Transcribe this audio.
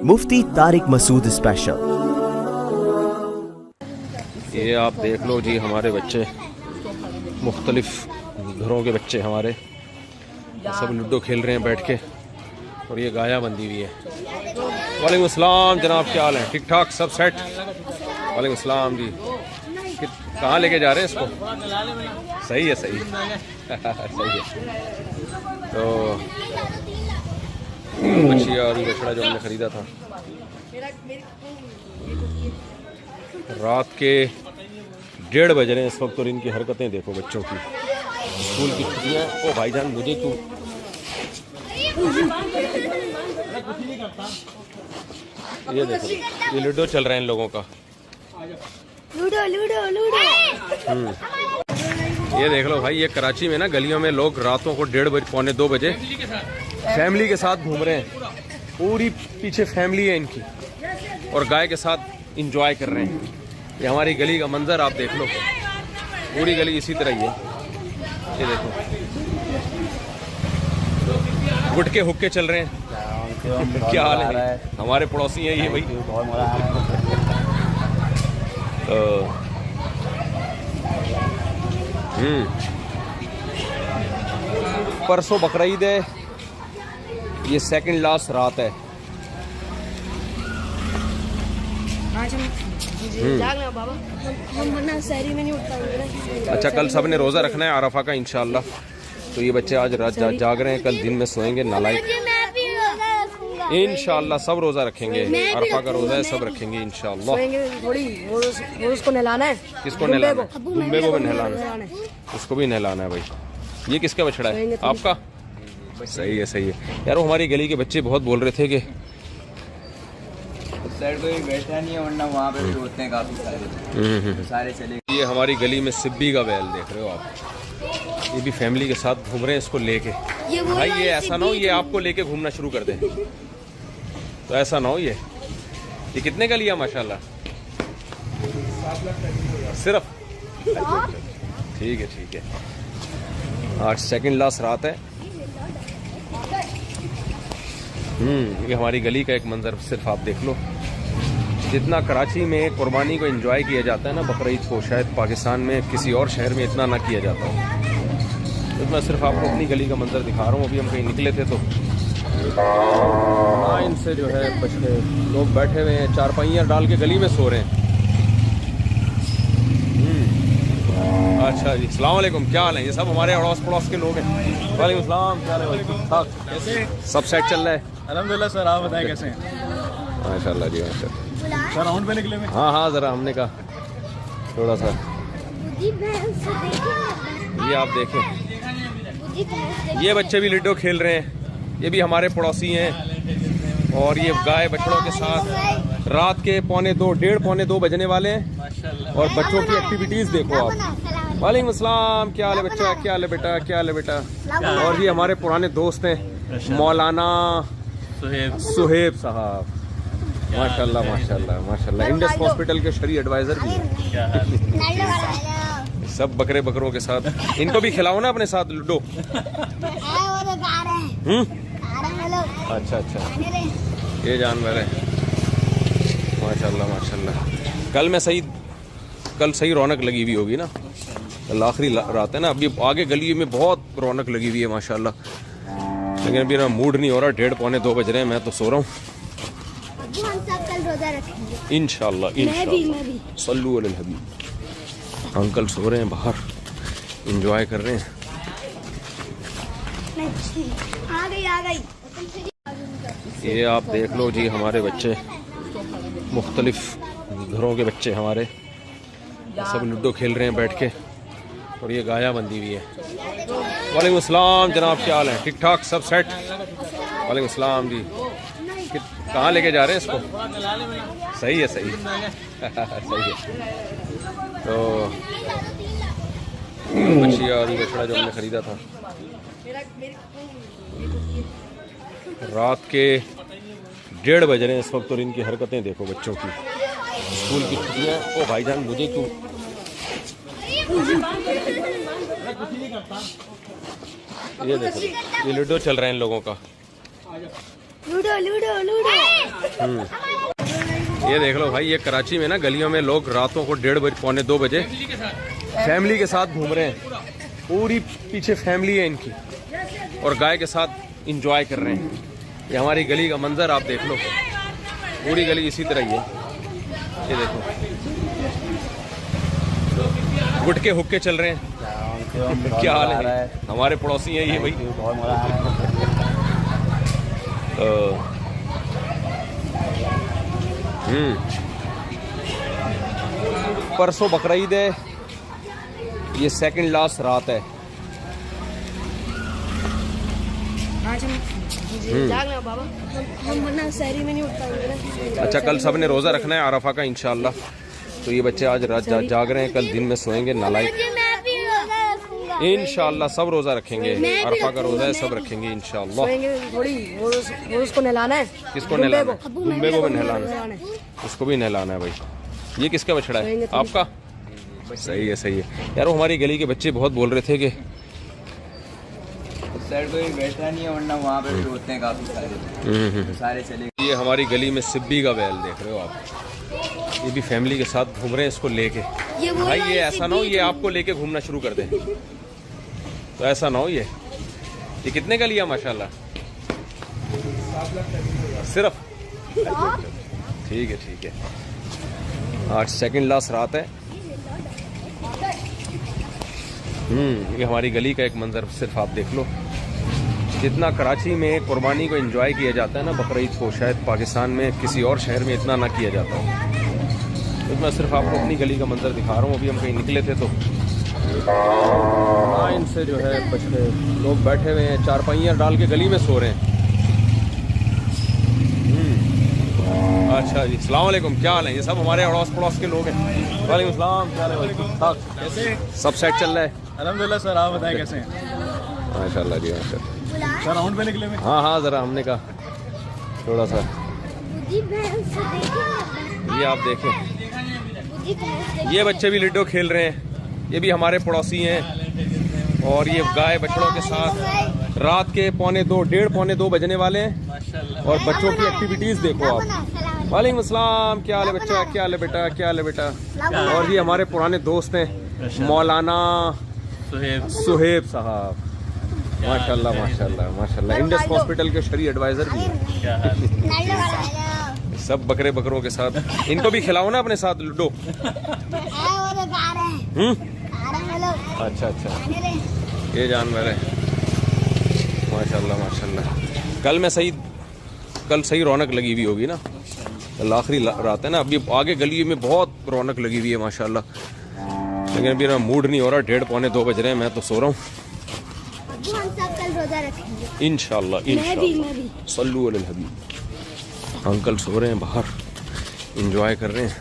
मुफ्ती Tariq Masood special. ये आप देख लो जी, हमारे बच्चे, मुख्तलिफ घरों के बच्चे हमारे सब लूडो खेल रहे हैं बैठ के, और ये गाया बंदी भी है। वालेकुम अस्सलाम जनाब, क्या हाल है? ठीक ठाक, सब सेट? वालेकुम अस्सलाम जी। कहाँ लेके जा रहे हैं इसको? सही है, सही सही है। तो बछिया और बछड़ा जो हमने ख़रीदा था, रात के 1:30 बज रहे हैं इस वक्त, और इनकी हरकतें देखो बच्चों की। स्कूल की छुट्टियाँ। ओ भाईजान मुझे क्यों, ये देखो, ये लूडो चल रहा है इन लोगों का। Ludo ludo ludo. ये देख लो भाई, ये कराची में ना गलियों में लोग रातों को 1:30 बजे, पौने 2 बजे फैमिली के साथ घूम रहे हैं। पूरी पीछे फैमिली है इनकी, और गाय के साथ इंजॉय कर रहे हैं। ये हमारी गली का मंजर आप देख लो, पूरी गली इसी तरह ही है। ये देखो, गुटके हुक्के चल रहे हैं। क्या हाल है? हमारे पड़ोसी हैं ये भाई। परसों बकरीद है, ये सेकंड लास्ट रात है। बाबा, हम वरना शहरी में नहीं उठ पाएंगे। अच्छा, कल सब ने रोज़ा रखना है आरफा का इंशाल्लाह। तो ये बच्चे आज रात जाग रहे हैं, कल दिन में सोएंगे नालायक। इंशाल्लाह सब रोज़ा रखेंगे, अरफा का रोज़ा है, सब रखेंगे इंशाल्लाह। थोड़ी वो उसको नहलाना है। किसको नहलाना है? दुम्बे को भी नहलाना है, उसको भी नहलाना है भाई। ये किसका बछड़ा है? आपका? सही है, सही है यार। वो हमारी गली के बच्चे बहुत बोल रहे थे कि साइड पे बैठा नहीं है, वरना वहाँ पे भी होते हैं काफी सारे, तो सारे चले। ये हमारी गली में सिब्बी का बैल देख रहे हो आप, ये भी फैमिली के साथ घूम रहे हैं इसको लेके। भाई ये ऐसा ना हो ये आपको लेके घूमना शुरू कर दे, तो ऐसा ना हो। ये कितने का लिया माशाल्लाह? सिर्फ? ठीक है, ठीक है। आज सेकंड लास्ट रात है। ये हमारी गली का एक मंजर सिर्फ आप देख लो। जितना कराची में कुर्बानी को एंजॉय किया जाता है ना, बकरीद को, शायद पाकिस्तान में किसी और शहर में इतना ना किया जाता हो। तो मैं सिर्फ आपको अपनी गली का मंजर दिखा रहा हूँ। अभी हम कहीं निकले थे तो लाइन से जो है बच्चे लोग बैठे हुए हैं, चारपाइयाँ डाल के गली में सो रहे हैं। अच्छा जी, अस्सलाम वालेकुम, क्या हाल है? ये सब हमारे अड़ोस पड़ोस के लोग हैं। वालेकुम सलाम, क्या हाल है भाई? ठीक ठाक, कैसे? सब सेट चल रहा है अल्हम्दुलिल्लाह सर, आप बताएं कैसे हैं? माशाल्लाह जी, माशाल्लाह। सर राउंड पे निकले में? हाँ हाँ, ज़रा हमने कहा थोड़ा सा। ये आप देखें, ये बच्चे भी लूडो खेल रहे हैं। ये भी हमारे पड़ोसी हैं, और ये गाय बछड़ों के साथ रात के पौने 2 बजने वाले हैं। और बच्चों की एक्टिविटीज़ देखो आप। वालेकुम अस्सलाम, क्या हाल है बच्चा? क्या हाल है बेटा? क्या हाल है बेटा? और ये हमारे पुराने दोस्त हैं, मौलाना सुहेब साहब, माशाल्लाह माशाल्लाह माशाल्लाह। इंडस हॉस्पिटल के शरी एडवाइज़र भी हैं। सब बकरों के साथ। इनको भी खिलाओ ना अपने साथ लूडो। अच्छा अच्छा, ये जानवर है, माशाल्लाह माशाल्लाह। कल सही रौनक लगी हुई होगी ना, कल आखिरी रात है ना। अभी आगे गली में बहुत रौनक लगी हुई है माशाल्लाह, लेकिन अभी ना मूड नहीं हो रहा। 1:30 पौने 2 बज रहे हैं, मैं तो सो रहा हूँ। इंशाल्लाह इंशाल्लाह, सल्लू अलल हबीब। अंकल सो रहे हैं बाहर, एंजॉय कर रहे हैं। आ गई। ये आप देख लो जी, हमारे बच्चे, मुख्तलिफ घरों के बच्चे हमारे सब लूडो खेल रहे हैं बैठ के, और ये गाया बंदी भी है। वालेकुम अस्सलाम जनाब, क्या हाल है? ठीक ठाक, सब सेट? वालेकुम अस्सलाम जी। कहाँ लेके जा रहे हैं इसको? सही है, सही सही है। तो बछिया और बछड़ा जो हमने ख़रीदा था, रात के 1:30 बज रहे हैं इस वक्त, और इनकी हरकतें देखो बच्चों की। स्कूल की छुट्टियाँ। ओ भाईजान मुझे क्यों, ये देखो, ये लूडो चल रहा है इन लोगों का। Ludo ludo ludo. ये देख लो भाई, ये कराची में ना गलियों में लोग रातों को 1:30 बजे, 1:45 बजे फैमिली के साथ घूम रहे हैं। पूरी पीछे फैमिली है इनकी और गाय के साथ इंजॉय कर रहे हैं। ये हमारी गली का मंजर आप देख लो, पूरी गली इसी तरह ही है। ये देखो गुटके हुक्के चल रहे हैं। क्या हाल है? हमारे पड़ोसी हैं ये भाई। परसों बकरीद है, ये सेकंड लास्ट रात है। आज हम जागना बाबा, हम वरना शहरी में नहीं उठ पाएंगे ना। अच्छा, कल सब ने रोज़ा रखना है आरफा का इंशाल्लाह। तो ये बच्चे आज रात जाग रहे हैं, कल दिन में सोएंगे नालायक। इंशाल्लाह सब रोज़ा रखेंगे, अरफा का रोज़ा है, सब रखेंगे इंशाल्लाह। थोड़ी वो उसको नहलाना है। किसको नहलाना है? दुम्बे को भी नहलाना है, उसको भी नहलाना है भाई। ये किसका बछड़ा है? आपका? सही है सही है यार। वो हमारी गली के बच्चे बहुत बोल रहे थे कि उस साइड कोई बैठा नहीं है, वरना वहाँ पे भी होते हैं काफी सारे, तो सारे चले गए। ये हमारी गली में सिब्बी का बैल देख रहे हो आप, ये भी फैमिली के साथ घूम रहे हैं इसको लेके। भाई ये ऐसा ना हो ये आपको लेके घूमना शुरू कर दे, तो ऐसा ना हो। ये कितने का लिया माशाल्लाह? सिर्फ? ठीक है ठीक है। आज सेकंड लास्ट रात है। ये हमारी गली का एक मंजर सिर्फ आप देख लो। जितना कराची में कुर्बानी को एंजॉय किया जाता है ना बकरीद को, शायद पाकिस्तान में किसी और शहर में इतना ना किया जाता है। तो मैं सिर्फ आपको अपनी गली का मंजर दिखा रहा हूँ। अभी हम कहीं निकले थे तो लाइन से जो है बच्चे लोग बैठे हुए हैं, चारपाइयाँ डाल के गली में सो रहे हैं। अच्छा जी, अस्सलाम वालेकुम, क्या हाल है? ये सब हमारे अड़ोस पड़ोस के लोग हैं। वालेकुम सलाम, क्या हाल है? कैसे? सब सेट चल रहा है? अल्हम्दुलिल्लाह सर, आप बताएं कैसे हैं? माशाल्लाह जी माशाल्लाह। सर राउंड पे निकले में? हाँ हाँ, ज़रा हमने कहा थोड़ा सा। ये आप देखें, ये बच्चे भी लूडो खेल रहे हैं। ये भी हमारे पड़ोसी हैं और ये गाय बछड़ों के साथ रात के 1:45 बजने वाले हैं। और बच्चों की एक्टिविटीज़ देखो आप। वालेकुम अस्सलाम, क्या हाल है बच्चा? क्या हाल है बेटा? क्या हाल है बेटा? और ये हमारे पुराने दोस्त हैं मौलाना सुहेब साहब, माशाल्लाह माशाल्लाह माशाल्लाह। इंडस हॉस्पिटल के शरी एडवाइज़र भी हैं। सब बकरों के साथ। इनको भी खिलाओ ना अपने साथ लूडो। अच्छा अच्छा, ये जानवर है माशाल्लाह माशाल्लाह। कल सही रौनक लगी हुई होगी ना? कल आखिरी रात है ना। अभी आगे गली में बहुत रौनक लगी हुई है माशाल्लाह, लेकिन अभी मेरा मूड नहीं हो रहा। 1:30 पौने 2 बज रहे हैं, मैं तो सो रहा हूँ। इंशाल्लाह इंशाल्लाह, सल्लू अलल हबीब। अंकल सो रहे हैं बाहर, एंजॉय कर रहे हैं।